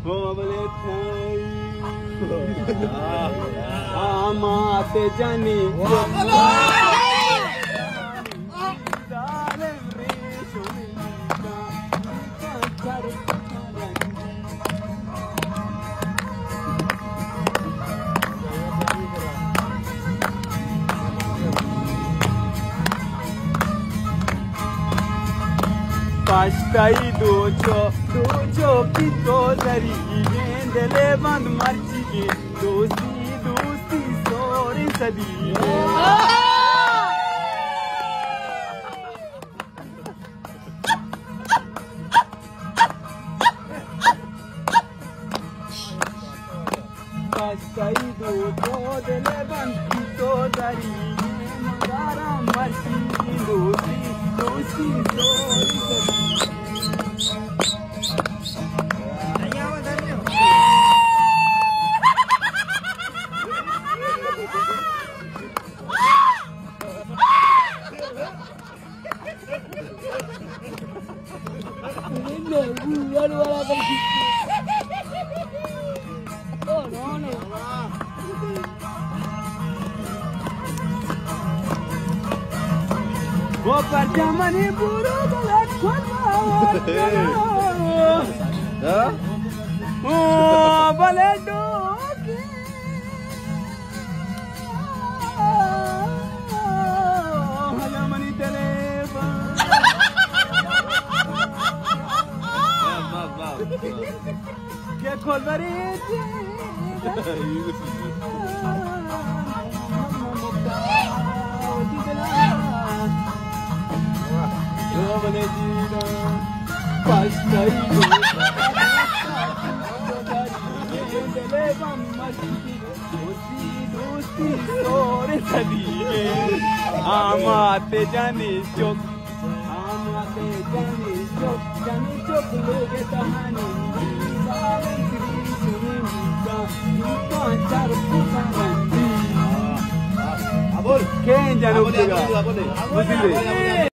बोले आमाते जाने Pastai dojo pito dari gendele band marchi dosti sore sadi Pastai dojo dele band pito dari magara marchi dosti sore sadi वो परजामनी बुरो गलत ओ भले डोके हजामनी तेरे क्या खोल बरी Pastai dosti sore sadi amate jane chok jane chok loge tahani saare sri sunita char pusangandi abol ken jane abol